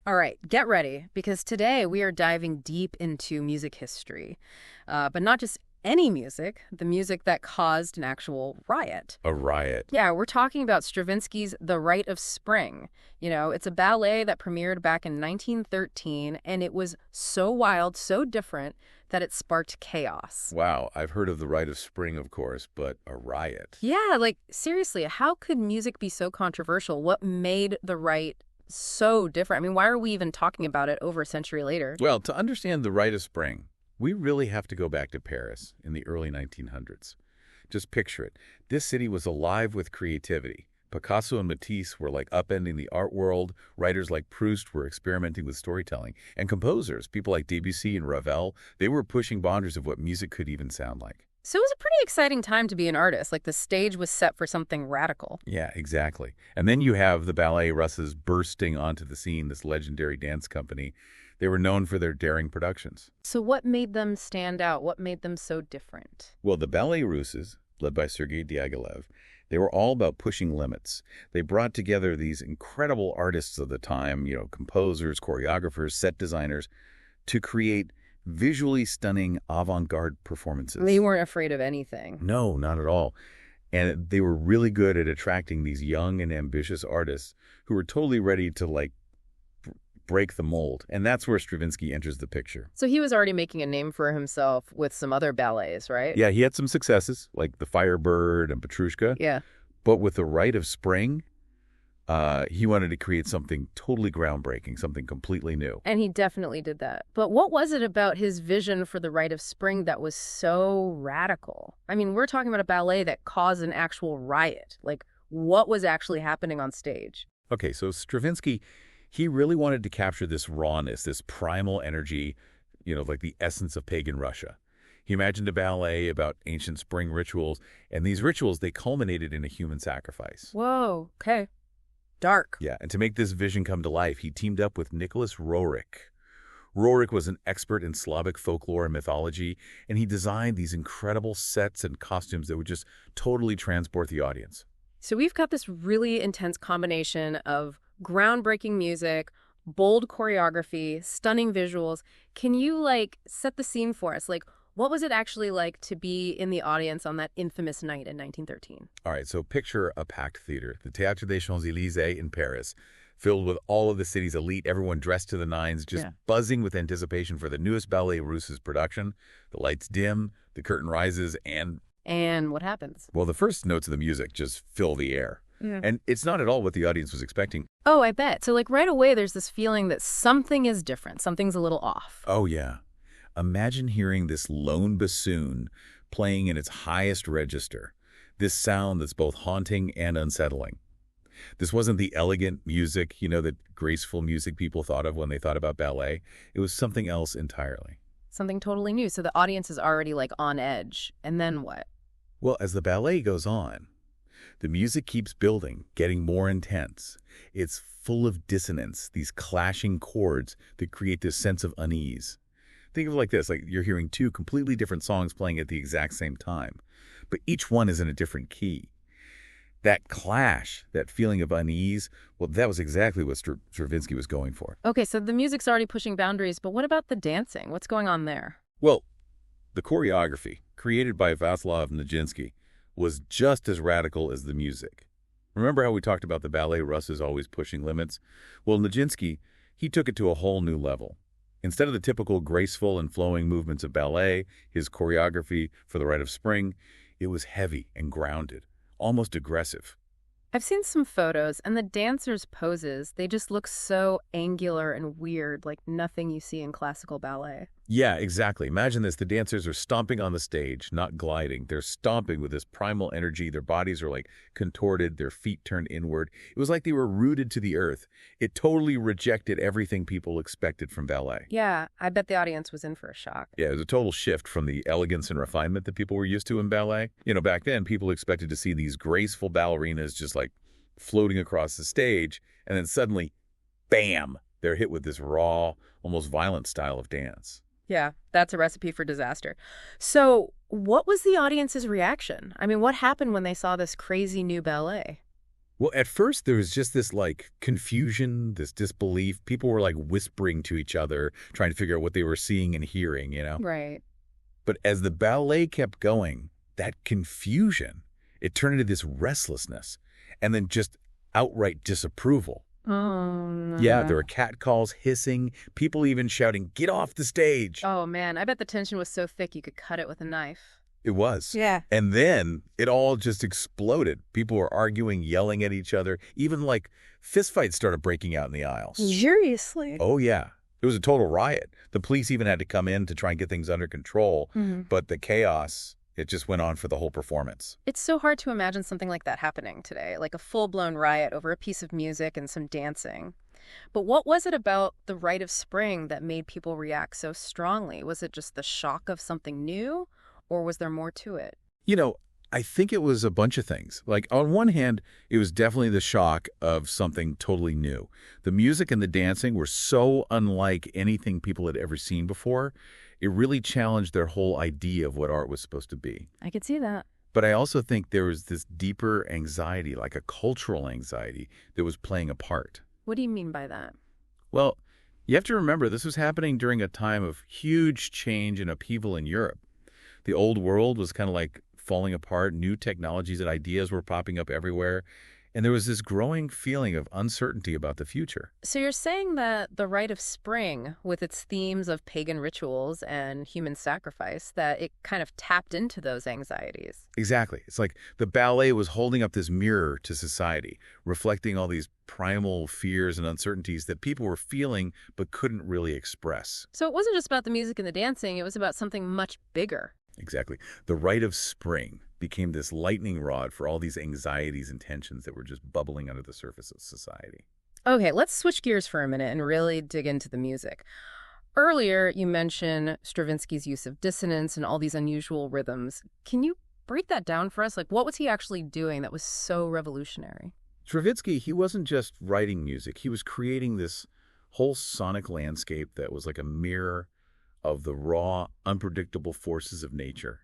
All right, get ready, because today we are diving deep into music history. But not just any music, the music that caused an actual riot. A riot. Yeah, we're talking about Stravinsky's The Rite of Spring. It's a ballet that premiered back in 1913, and it was so wild, so different, that it sparked chaos. Wow, I've heard of the Rite of Spring, of course, but a riot. Yeah, seriously, how could music be so controversial? What made the rite so different? I mean, why are we even talking about it over a century later? Well, to understand the Rite of Spring, we really have to go back to Paris in the early 1900s. Just picture it. This city was alive with creativity. Picasso and Matisse were upending the art world. Writers like Proust were experimenting with storytelling. And composers, people like Debussy and Ravel, they were pushing boundaries of what music could even sound like. So it was a pretty exciting time to be an artist. The stage was set for something radical. Yeah, exactly. And then you have the Ballet Russes bursting onto the scene, this legendary dance company. They were known for their daring productions. So what made them stand out? What made them so different? Well, the Ballet Russes, led by Sergei Diaghilev, they were all about pushing limits. They brought together these incredible artists of the time, composers, choreographers, set designers, to create visually stunning avant-garde performances. They weren't afraid of anything. No, not at all. And they were really good at attracting these young and ambitious artists who were totally ready to, break the mold. And that's where Stravinsky enters the picture. So he was already making a name for himself with some other ballets, right? Yeah, he had some successes, like the Firebird and Petrushka. Yeah. But with the Rite of Spring, he wanted to create something totally groundbreaking, something completely new. And he definitely did that. But what was it about his vision for the Rite of Spring that was so radical? I mean, we're talking about a ballet that caused an actual riot. What was actually happening on stage? Okay, so Stravinsky, he really wanted to capture this rawness, this primal energy, like the essence of pagan Russia. He imagined a ballet about ancient spring rituals, and these rituals, they culminated in a human sacrifice. Whoa, okay. Dark. Yeah, and to make this vision come to life, he teamed up with Nicholas Roerich. Roerich was an expert in Slavic folklore and mythology, and he designed these incredible sets and costumes that would just totally transport the audience. So we've got this really intense combination of groundbreaking music, bold choreography, stunning visuals. Can you, set the scene for us? What was it actually like to be in the audience on that infamous night in 1913? All right, so picture a packed theater, the Théâtre des Champs-Élysées in Paris, filled with all of the city's elite, everyone dressed to the nines, just buzzing with anticipation for the newest Ballet Russes production. The lights dim, the curtain rises, and... And what happens? Well, the first notes of the music just fill the air. Yeah. And it's not at all what the audience was expecting. Oh, I bet. So, right away, there's this feeling that something is different. Something's a little off. Oh, yeah. Imagine hearing this lone bassoon playing in its highest register, this sound that's both haunting and unsettling. This wasn't the elegant music, that graceful music people thought of when they thought about ballet. It was something else entirely. Something totally new. So the audience is already, on edge. And then what? Well, as the ballet goes on, the music keeps building, getting more intense. It's full of dissonance, these clashing chords that create this sense of unease. Think of it like this, you're hearing two completely different songs playing at the exact same time, but each one is in a different key. That clash, that feeling of unease, well, that was exactly what Stravinsky was going for. Okay, so the music's already pushing boundaries, but what about the dancing? What's going on there? Well, the choreography, created by Vaslav Nijinsky, was just as radical as the music. Remember how we talked about the Ballet Russes always pushing limits? Well, Nijinsky, he took it to a whole new level. Instead of the typical graceful and flowing movements of ballet, his choreography for the Rite of Spring, it was heavy and grounded, almost aggressive. I've seen some photos, and the dancers' poses, they just look so angular and weird, like nothing you see in classical ballet. Yeah, exactly. Imagine this. The dancers are stomping on the stage, not gliding. They're stomping with this primal energy. Their bodies are contorted, their feet turned inward. It was like they were rooted to the earth. It totally rejected everything people expected from ballet. Yeah, I bet the audience was in for a shock. Yeah, it was a total shift from the elegance and refinement that people were used to in ballet. Back then, people expected to see these graceful ballerinas just floating across the stage, and then suddenly, bam, they're hit with this raw, almost violent style of dance. Yeah, that's a recipe for disaster. So what was the audience's reaction? I mean, what happened when they saw this crazy new ballet? Well, at first there was just this like confusion, this disbelief. People were like whispering to each other, trying to figure out what they were seeing and hearing. Right. But as the ballet kept going, that confusion, it turned into this restlessness and then just outright disapproval. Oh, Yeah, there were catcalls, hissing, people even shouting, "Get off the stage!" oh man, I bet the tension was so thick you could cut it with a knife. It was. Yeah. And then it all just exploded. People were arguing, yelling at each other. Even like fistfights started breaking out in the aisles. Seriously? Oh, yeah. It was a total riot. The police even had to come in to try and get things under control. But the chaos, it just went on for the whole performance. It's so hard to imagine something like that happening today, like a full-blown riot over a piece of music and some dancing. But what was it about the Rite of Spring that made people react so strongly? Was it just the shock of something new, or was there more to it? I think it was a bunch of things. Like, on one hand, it was definitely the shock of something totally new. The music and the dancing were so unlike anything people had ever seen before. It really challenged their whole idea of what art was supposed to be. I could see that. But I also think there was this deeper anxiety, like a cultural anxiety, that was playing a part. What do you mean by that? Well, you have to remember this was happening during a time of huge change and upheaval in Europe. The old world was kind of like falling apart. New technologies and ideas were popping up everywhere. And there was this growing feeling of uncertainty about the future. So you're saying that the Rite of Spring, with its themes of pagan rituals and human sacrifice, that it kind of tapped into those anxieties. Exactly. It's like the ballet was holding up this mirror to society, reflecting all these primal fears and uncertainties that people were feeling but couldn't really express. So it wasn't just about the music and the dancing, it was about something much bigger. Exactly. The Rite of Spring became this lightning rod for all these anxieties and tensions that were just bubbling under the surface of society. Okay, let's switch gears for a minute and really dig into the music. Earlier, you mentioned Stravinsky's use of dissonance and all these unusual rhythms. Can you break that down for us? Like, what was he actually doing that was so revolutionary? Stravinsky, he wasn't just writing music. He was creating this whole sonic landscape that was like a mirror of the raw, unpredictable forces of nature.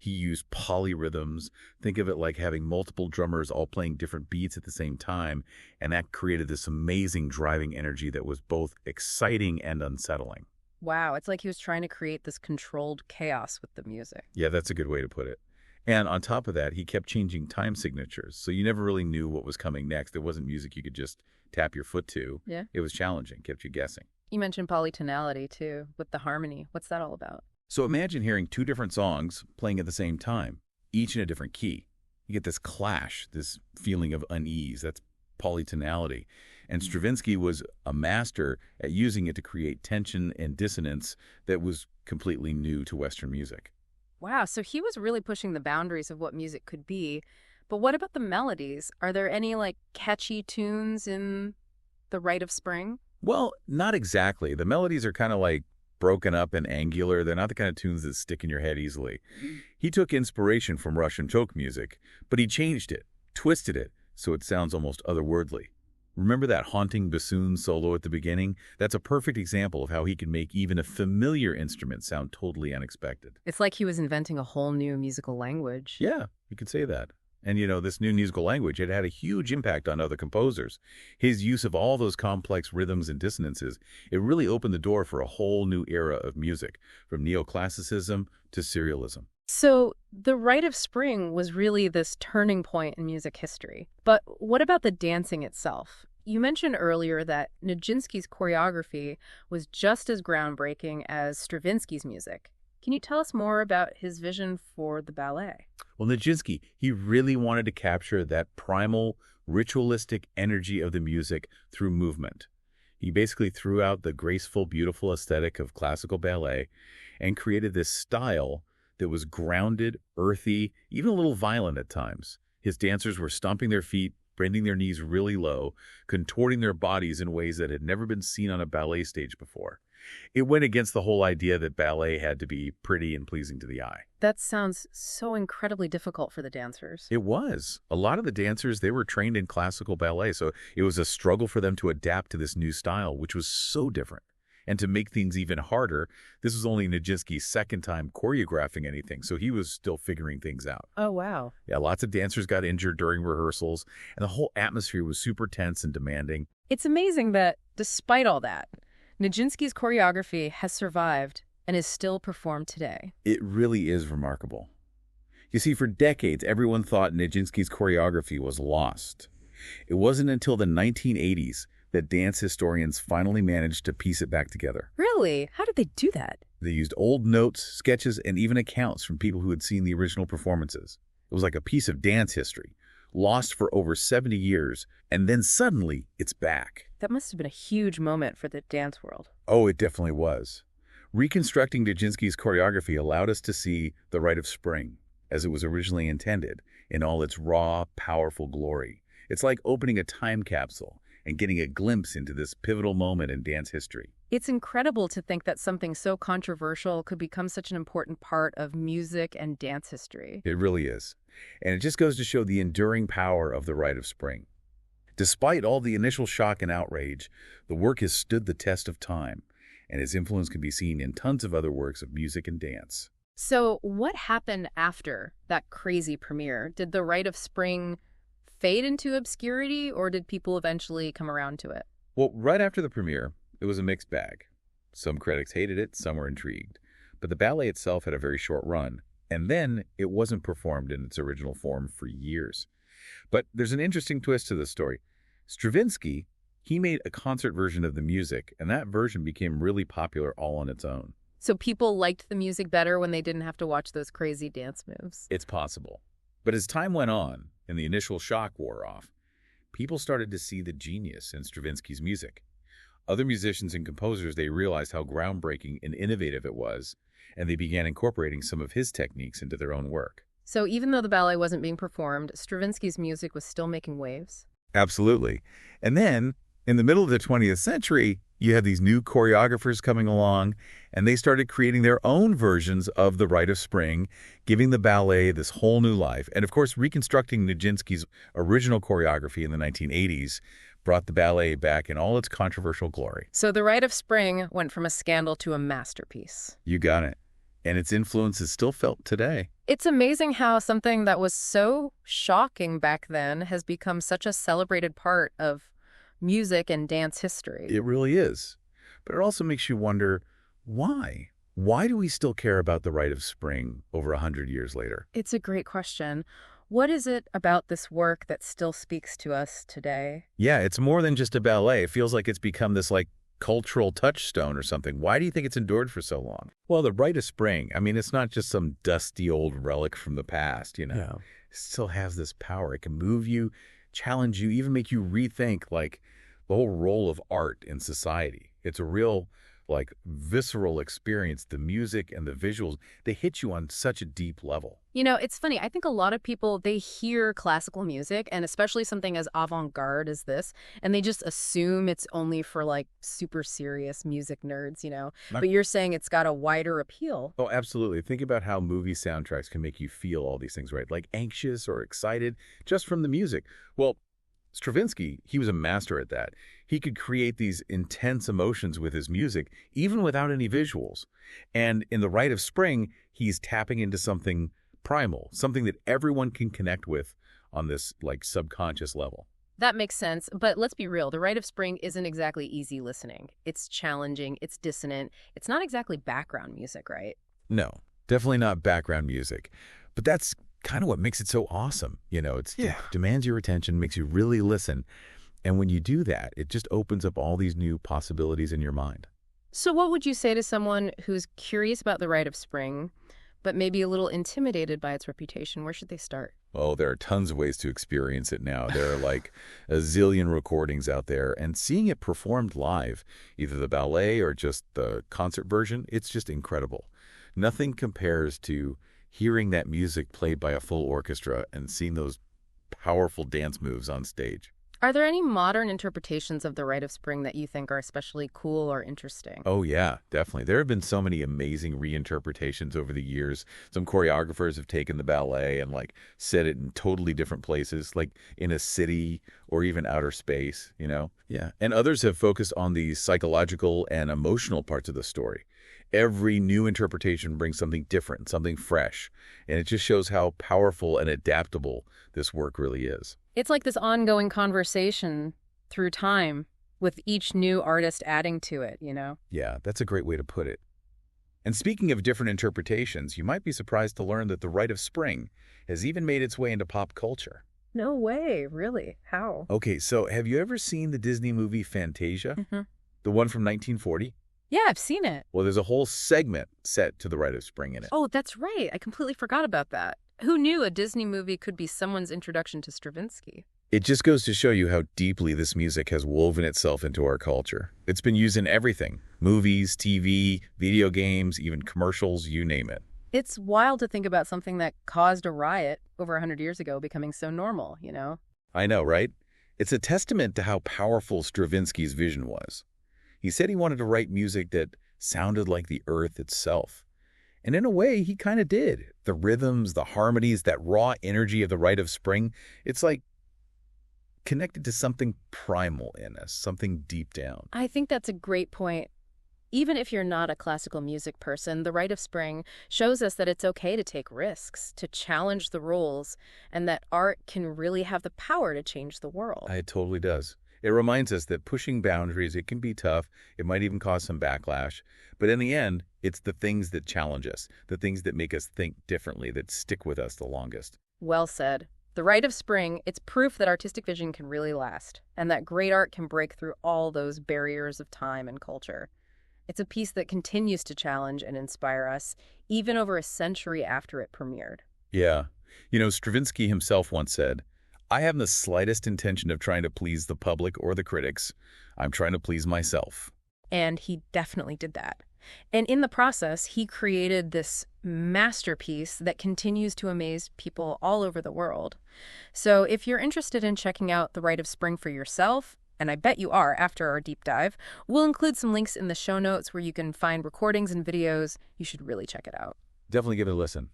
He used polyrhythms. Think of it like having multiple drummers all playing different beats at the same time, and that created this amazing driving energy that was both exciting and unsettling. Wow, it's like he was trying to create this controlled chaos with the music. Yeah, that's a good way to put it. And on top of that, he kept changing time signatures, so you never really knew what was coming next. It wasn't music you could just tap your foot to. Yeah. It was challenging, kept you guessing. You mentioned polytonality, too, with the harmony. What's that all about? So imagine hearing two different songs playing at the same time, each in a different key. You get this clash, this feeling of unease. That's polytonality. And Stravinsky was a master at using it to create tension and dissonance that was completely new to Western music. Wow, so he was really pushing the boundaries of what music could be. But what about the melodies? Are there any, catchy tunes in the Rite of Spring? Well, not exactly. The melodies are kind of like broken up and angular. They're not the kind of tunes that stick in your head easily. He took inspiration from Russian folk music, but he changed it, twisted it, so it sounds almost otherworldly. Remember that haunting bassoon solo at the beginning? That's a perfect example of how he can make even a familiar instrument sound totally unexpected. It's like he was inventing a whole new musical language. Yeah, you could say that. And, this new musical language, it had a huge impact on other composers. His use of all those complex rhythms and dissonances, it really opened the door for a whole new era of music, from neoclassicism to serialism. So the Rite of Spring was really this turning point in music history. But what about the dancing itself? You mentioned earlier that Nijinsky's choreography was just as groundbreaking as Stravinsky's music. Can you tell us more about his vision for the ballet? Well, Nijinsky, he really wanted to capture that primal, ritualistic energy of the music through movement. He basically threw out the graceful, beautiful aesthetic of classical ballet and created this style that was grounded, earthy, even a little violent at times. His dancers were stomping their feet, bending their knees really low, contorting their bodies in ways that had never been seen on a ballet stage before. It went against the whole idea that ballet had to be pretty and pleasing to the eye. That sounds so incredibly difficult for the dancers. It was. A lot of the dancers, they were trained in classical ballet, so it was a struggle for them to adapt to this new style, which was so different. And to make things even harder, this was only Nijinsky's second time choreographing anything, so he was still figuring things out. Oh, wow. Yeah, lots of dancers got injured during rehearsals, and the whole atmosphere was super tense and demanding. It's amazing that, despite all that, Nijinsky's choreography has survived and is still performed today. It really is remarkable. You see, for decades, everyone thought Nijinsky's choreography was lost. It wasn't until the 1980s that dance historians finally managed to piece it back together. Really? How did they do that? They used old notes, sketches, and even accounts from people who had seen the original performances. It was like a piece of dance history, lost for over 70 years, and then suddenly it's back. That must have been a huge moment for the dance world. Oh, it definitely was. Reconstructing Nijinsky's choreography allowed us to see the Rite of Spring, as it was originally intended, in all its raw, powerful glory. It's like opening a time capsule and getting a glimpse into this pivotal moment in dance history. It's incredible to think that something so controversial could become such an important part of music and dance history. It really is. And it just goes to show the enduring power of the Rite of Spring. Despite all the initial shock and outrage, the work has stood the test of time, and its influence can be seen in tons of other works of music and dance. So what happened after that crazy premiere? Did the Rite of Spring fade into obscurity, or did people eventually come around to it? Well, right after the premiere, it was a mixed bag. Some critics hated it, some were intrigued. But the ballet itself had a very short run, and then it wasn't performed in its original form for years. But there's an interesting twist to this story. Stravinsky, he made a concert version of the music, and that version became really popular all on its own. So people liked the music better when they didn't have to watch those crazy dance moves. It's possible. But as time went on, and the initial shock wore off, people started to see the genius in Stravinsky's music. Other musicians and composers, they realized how groundbreaking and innovative it was, and they began incorporating some of his techniques into their own work. So even though the ballet wasn't being performed, Stravinsky's music was still making waves? Absolutely. And then, in the middle of the 20th century, you had these new choreographers coming along, and they started creating their own versions of the Rite of Spring, giving the ballet this whole new life. And of course, reconstructing Nijinsky's original choreography in the 1980s brought the ballet back in all its controversial glory. So the Rite of Spring went from a scandal to a masterpiece. You got it. And its influence is still felt today. It's amazing how something that was so shocking back then has become such a celebrated part of music and dance history. It really is. But it also makes you wonder, why? Why do we still care about the Rite of Spring over 100 years later? It's a great question. What is it about this work that still speaks to us today? Yeah, it's more than just a ballet. It feels like it's become this cultural touchstone or something. Why do you think it's endured for so long? Well, the Rite of Spring, I mean, it's not just some dusty old relic from the past, Yeah. It still has this power. It can move you, challenge you, even make you rethink the whole role of art in society. It's a real visceral experience. The music and the visuals, they hit you on such a deep level. It's funny. I think a lot of people, they hear classical music, and especially something as avant-garde as this, and they just assume it's only for super serious music nerds, But you're saying it's got a wider appeal. Oh, absolutely. Think about how movie soundtracks can make you feel all these things, right? Like anxious or excited just from the music. Well, Stravinsky, he was a master at that. He could create these intense emotions with his music, even without any visuals. And in the Rite of Spring, he's tapping into something primal, something that everyone can connect with on this subconscious level. That makes sense, but let's be real. The Rite of Spring isn't exactly easy listening. It's challenging, it's dissonant. It's not exactly background music, right? No, definitely not background music. But that's kind of what makes it so awesome. It demands your attention, makes you really listen. And when you do that, it just opens up all these new possibilities in your mind. So what would you say to someone who's curious about the Rite of Spring, but maybe a little intimidated by its reputation? Where should they start? Oh, there are tons of ways to experience it now. There are a zillion recordings out there, and seeing it performed live, either the ballet or just the concert version, it's just incredible. Nothing compares to hearing that music played by a full orchestra and seeing those powerful dance moves on stage. Are there any modern interpretations of the Rite of Spring that you think are especially cool or interesting? Oh, yeah, definitely. There have been so many amazing reinterpretations over the years. Some choreographers have taken the ballet and set it in totally different places, like in a city or even outer space, you know? Yeah. And others have focused on the psychological and emotional parts of the story. Every new interpretation brings something different, something fresh, and it just shows how powerful and adaptable this work really is. It's like this ongoing conversation through time with each new artist adding to it, you know? Yeah, that's a great way to put it. And speaking of different interpretations, you might be surprised to learn that the Rite of Spring has even made its way into pop culture. No way, really? How? Okay, so have you ever seen the Disney movie Fantasia? Mm-hmm. The one from 1940? Yeah, I've seen it. Well, there's a whole segment set to the Rite of Spring in it. Oh, that's right. I completely forgot about that. Who knew a Disney movie could be someone's introduction to Stravinsky? It just goes to show you how deeply this music has woven itself into our culture. It's been used in everything. Movies, TV, video games, even commercials, you name it. It's wild to think about something that caused a riot over 100 years ago becoming so normal, you know? I know, right? It's a testament to how powerful Stravinsky's vision was. He said he wanted to write music that sounded like the earth itself. And in a way, he kind of did. The rhythms, the harmonies, that raw energy of the Rite of Spring, it's like connected to something primal in us, something deep down. I think that's a great point. Even if you're not a classical music person, the Rite of Spring shows us that it's okay to take risks, to challenge the rules, and that art can really have the power to change the world. It totally does. It reminds us that pushing boundaries, it can be tough. It might even cause some backlash. But in the end, it's the things that challenge us, the things that make us think differently, that stick with us the longest. Well said. The Rite of Spring, it's proof that artistic vision can really last, and that great art can break through all those barriers of time and culture. It's a piece that continues to challenge and inspire us, even over a century after it premiered. Yeah. You know, Stravinsky himself once said, "I haven't the slightest intention of trying to please the public or the critics. I'm trying to please myself." And he definitely did that. And in the process, he created this masterpiece that continues to amaze people all over the world. So if you're interested in checking out The Rite of Spring for yourself, and I bet you are after our deep dive, we'll include some links in the show notes where you can find recordings and videos. You should really check it out. Definitely give it a listen.